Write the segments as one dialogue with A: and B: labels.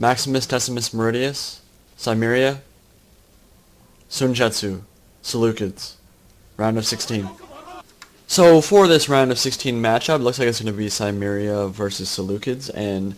A: Maximus Decimus Meridius, Cimmeria, Jetzu, Seleucids, round of 16. So for this round of 16 matchup, it looks like it's going to be Cimmeria versus Seleucids, and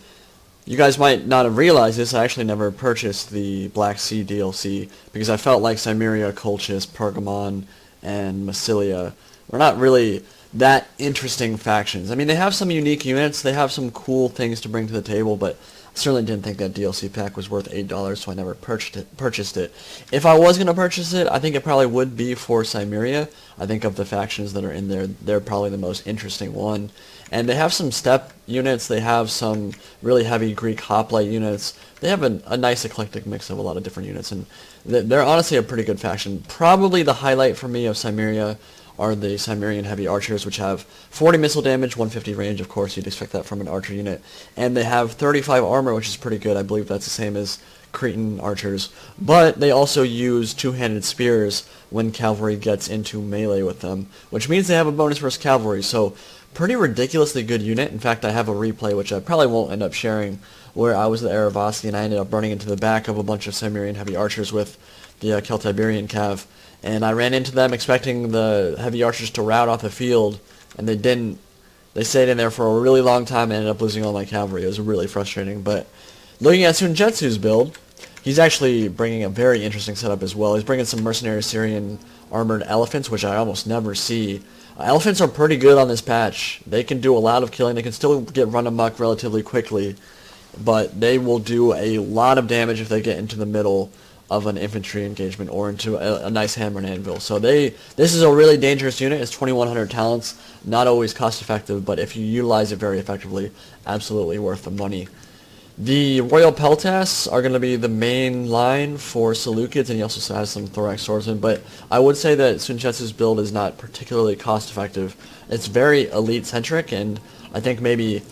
A: you guys might not have realized this, I actually never purchased the Black Sea DLC because I felt like Cimmeria, Colchis, Pergamon, and Massilia were not really that interesting factions. I mean, they have some unique units, they have some cool things to bring to the table, but I certainly didn't think that DLC pack was worth $8, so I never purchased it. If I was going to purchase it, I think it probably would be for Cimmeria. I think of the factions that are in there, they're probably the most interesting one. And they have some step units, they have some really heavy Greek hoplite units. They have a nice eclectic mix of a lot of different units, and they're honestly a pretty good faction. Probably the highlight for me of Cimmeria are the Cimmerian heavy archers, which have 40 missile damage, 150 range, of course, you'd expect that from an archer unit. And they have 35 armor, which is pretty good. I believe that's the same as Cretan archers. But they also use two-handed spears when cavalry gets into melee with them, which means they have a bonus versus cavalry, so pretty ridiculously good unit. In fact, I have a replay, which I probably won't end up sharing, where I was at Erebasi and I ended up running into the back of a bunch of Cimmerian heavy archers with the Celtiberian cav. And I ran into them expecting the heavy archers to rout off the field, and they didn't. They stayed in there for a really long time and ended up losing all my cavalry. It was really frustrating. But looking at Jetzu's build, he's actually bringing a very interesting setup as well. He's bringing some mercenary Syrian armored elephants, which I almost never see. Elephants are pretty good on this patch. They can do a lot of killing. They can still get run amok relatively quickly, but they will do a lot of damage if they get into the middle of an infantry engagement or into a nice hammer and anvil. So this is a really dangerous unit. It's 2100 talents, not always cost effective, but if you utilize it very effectively, absolutely worth the money. The Royal Peltas are going to be the main line for Seleucids, and he also has some Thorax Swordsmen, but I would say that Jetzu's build is not particularly cost effective. It's very elite centric, and I think maybe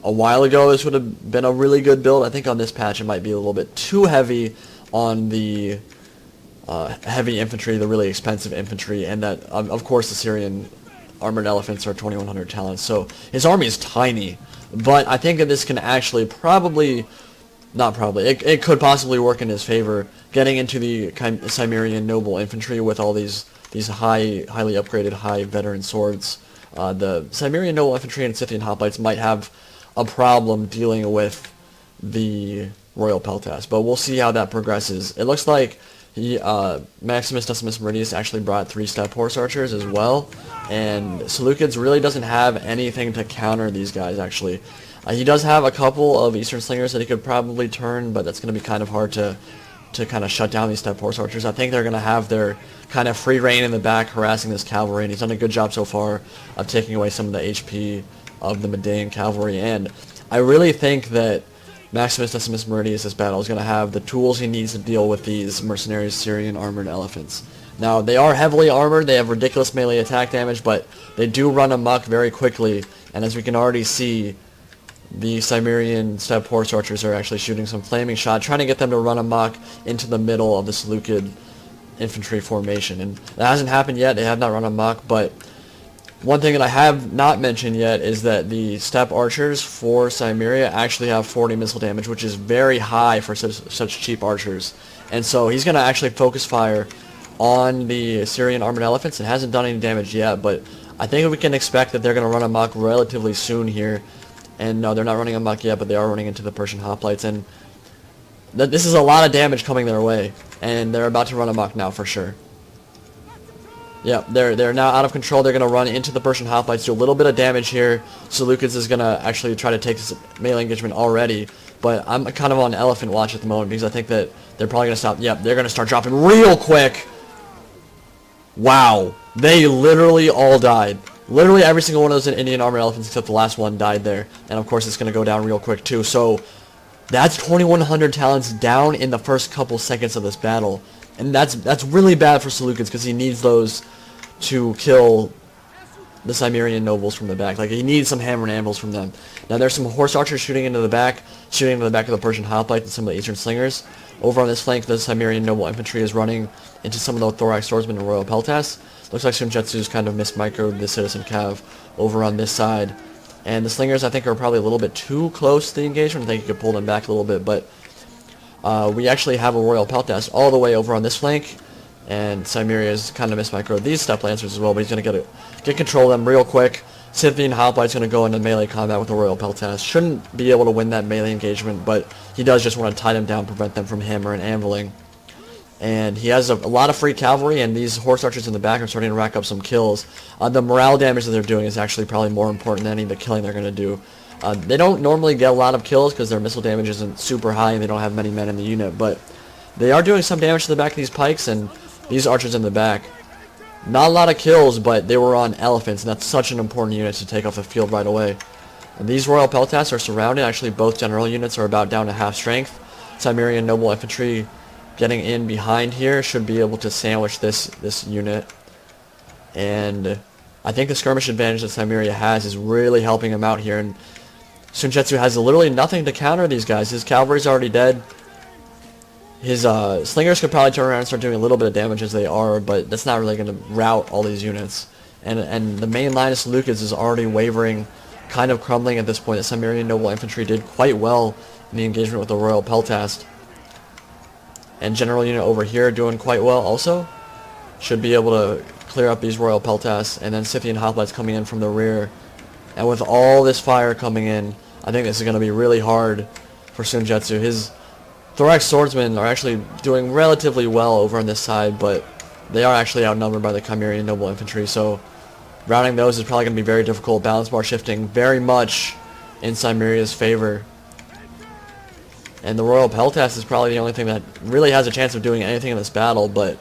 A: a while ago this would have been a really good build. I think on this patch it might be a little bit too heavy on the heavy infantry, the really expensive infantry, and that, of course, the Syrian armored elephants are 2100 talents, so his army is tiny, but I think that this can actually it could possibly work in his favor, getting into the Cimmerian noble infantry with all these highly upgraded, high veteran swords. The Cimmerian noble infantry and Scythian hoplites might have a problem dealing with the Royal Peltas, but we'll see how that progresses. It looks like Maximus Decimus Meridius actually brought 3-step horse archers as well, and Seleucids really doesn't have anything to counter these guys, actually. He does have a couple of Eastern Slingers that he could probably turn, but that's going to be kind of hard to kind of shut down these step horse archers. I think they're going to have their kind of free reign in the back harassing this cavalry, and he's done a good job so far of taking away some of the HP of the Median cavalry, and I really think that Maximus Decimus Meridius this battle is going to have the tools he needs to deal with these mercenary Syrian armored elephants. Now, they are heavily armored, they have ridiculous melee attack damage, but they do run amok very quickly, and as we can already see, the Cimmerian step horse archers are actually shooting some flaming shot, trying to get them to run amok into the middle of the Seleucid infantry formation, and that hasn't happened yet. They have not run amok, but one thing that I have not mentioned yet is that the step archers for Cimmeria actually have 40 missile damage, which is very high for such cheap archers. And so he's going to actually focus fire on the Syrian armored elephants. It hasn't done any damage yet, but I think we can expect that they're going to run amok relatively soon here. And no, they're not running amok yet, but they are running into the Persian hoplites. And this is a lot of damage coming their way, and they're about to run amok now for sure. Yeah, they're now out of control. They're going to run into the Persian hoplites, do a little bit of damage here. Seleucids is going to actually try to take this melee engagement already, but I'm kind of on elephant watch at the moment because I think that they're probably going to stop. Yep, they're going to start dropping real quick. Wow, they literally all died. Literally every single one of those Indian armored elephants except the last one died there, and of course it's going to go down real quick too. So that's 2100 talents down in the first couple seconds of this battle. And that's really bad for Seleucids because he needs those to kill the Cimmerian nobles from the back. Like, he needs some hammer and anvils from them. Now, there's some horse archers shooting into the back of the Persian hoplite and some of the Eastern Slingers. Over on this flank, the Cimmerian noble infantry is running into some of the Thorax Swordsmen and Royal Peltas. Looks like Jetzu's kind of mismicroed the Citizen Cav over on this side. And the Slingers, I think, are probably a little bit too close to the engagement. I think you could pull them back a little bit, but we actually have a Royal Peltas all the way over on this flank, and Cimeria's kind of mismicroed these Step Lancers as well, but he's going to get control of them real quick. Scythian Hoplite's going to go into melee combat with the Royal Peltas. Shouldn't be able to win that melee engagement, but he does just want to tie them down, prevent them from hammering and anviling. And he has a lot of free cavalry, and these horse archers in the back are starting to rack up some kills. The morale damage that they're doing is actually probably more important than any of the killing they're going to do. They don't normally get a lot of kills because their missile damage isn't super high and they don't have many men in the unit, but they are doing some damage to the back of these pikes and these archers in the back. Not a lot of kills, but they were on elephants, and that's such an important unit to take off the field right away. And these Royal Peltas are surrounded. Actually, both general units are about down to half strength. Cimmerian Noble Infantry getting in behind here should be able to sandwich this unit. And I think the skirmish advantage that Cimmeria has is really helping him out here. And Jetzu has literally nothing to counter these guys. His cavalry's already dead. His slingers could probably turn around and start doing a little bit of damage as they are, but that's not really going to rout all these units. And the main line of Seleucids is already wavering, kind of crumbling at this point. The Cimmerian Noble Infantry did quite well in the engagement with the Royal Peltas. And General Unit over here doing quite well also. Should be able to clear up these Royal Peltas, and then Scythian Hoplites coming in from the rear. And with all this fire coming in, I think this is going to be really hard for Jetzu. His Thorax Swordsmen are actually doing relatively well over on this side, but they are actually outnumbered by the Cimmerian Noble Infantry, so routing those is probably going to be very difficult. Balance bar shifting very much in Cimmeria's favor. And the Royal Peltas is probably the only thing that really has a chance of doing anything in this battle, but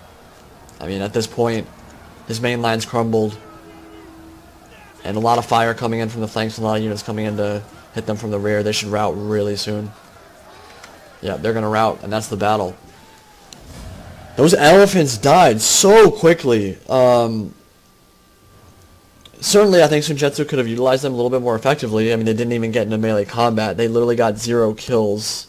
A: I mean, at this point, his main line's crumbled. And a lot of fire coming in from the flanks and a lot of units coming in to hit them from the rear. They should rout really soon. Yeah, they're going to rout, and that's the battle. Those elephants died so quickly. Certainly, I think Jetzu could have utilized them a little bit more effectively. I mean, they didn't even get into melee combat. They literally got 0 kills.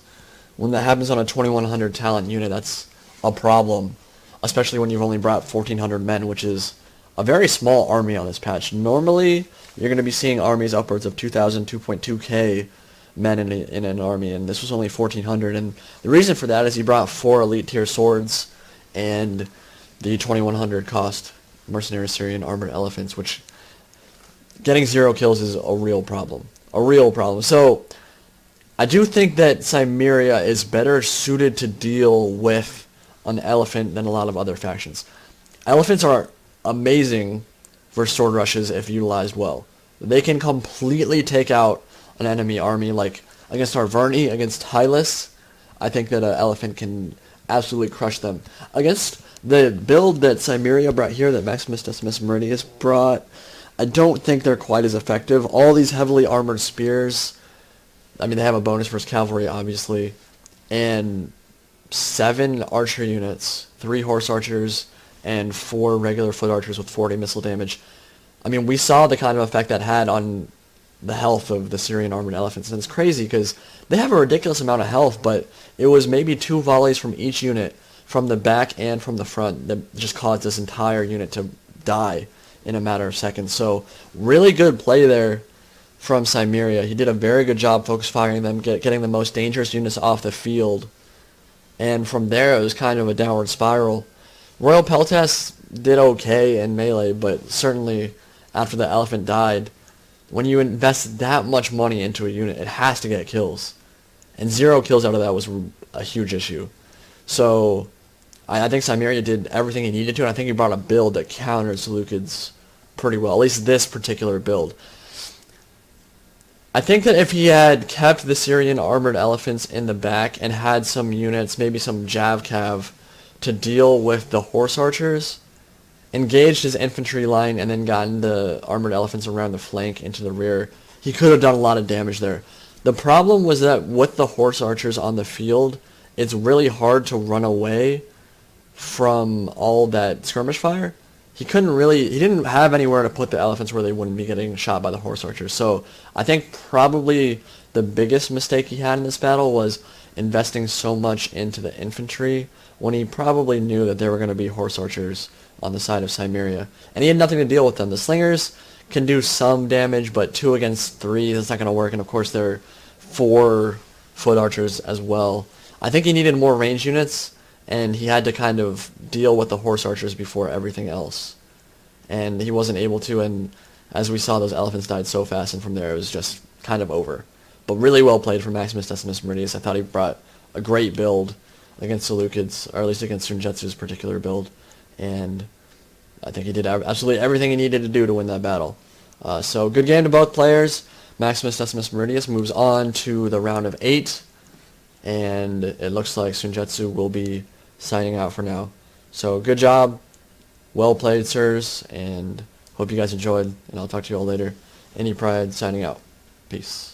A: When that happens on a 2100 talent unit, that's a problem. Especially when you've only brought 1400 men, which is a very small army on this patch. Normally, you're going to be seeing armies upwards of 2,000, 2.2k men in an army, and this was only 1400. And the reason for that is he brought 4 elite tier swords and the 2100 cost mercenary Syrian armored elephants, which getting 0 kills is a real problem. A real problem. So I do think that Cimmeria is better suited to deal with an elephant than a lot of other factions. Elephants are amazing for sword rushes if utilized well. They can completely take out an enemy army, like against Arverni, against Hylas. I think that an elephant can absolutely crush them. Against the build that Cimmeria brought here, that Maximus Decimus Meridius brought, I don't think they're quite as effective. All these heavily armored spears, I mean, they have a bonus versus cavalry, obviously, and 7 archer units, 3 horse archers, and 4 regular foot archers with 40 missile damage. I mean, we saw the kind of effect that had on the health of the Syrian armored elephants, and it's crazy because they have a ridiculous amount of health, but it was maybe 2 volleys from each unit, from the back and from the front, that just caused this entire unit to die in a matter of seconds. So really good play there from Cimmeria. He did a very good job focus firing them, getting the most dangerous units off the field. And from there, it was kind of a downward spiral. Royal Peltas did okay in melee, but certainly after the elephant died, when you invest that much money into a unit, it has to get kills. And 0 kills out of that was a huge issue. So I think Cimmeria did everything he needed to, and I think he brought a build that countered Seleucids pretty well, at least this particular build. I think that if he had kept the Syrian armored elephants in the back and had some units, maybe some Javcav, to deal with the horse archers, engaged his infantry line, and then gotten the armored elephants around the flank into the rear, he could have done a lot of damage there. The problem was that with the horse archers on the field, it's really hard to run away from all that skirmish fire. He didn't have anywhere to put the elephants where they wouldn't be getting shot by the horse archers. So I think probably the biggest mistake he had in this battle was investing so much into the infantry when he probably knew that there were going to be horse archers on the side of Cimmeria. And he had nothing to deal with them. The slingers can do some damage, but 2 against 3, that's not going to work. And of course, they're 4 foot archers as well. I think he needed more range units, and he had to kind of deal with the horse archers before everything else. And he wasn't able to, and as we saw, those elephants died so fast, and from there it was just kind of over. But really well played from Maximus Decimus Meridius. I thought he brought a great build against Seleucids, or at least against Jetzu's particular build, and I think he did absolutely everything he needed to do to win that battle. So good game to both players. Maximus Decimus Meridius moves on to the round of 8, and it looks like Jetzu will be signing out for now. So good job, well played, sirs, and hope you guys enjoyed, and I'll talk to you all later. Any Pride signing out. Peace.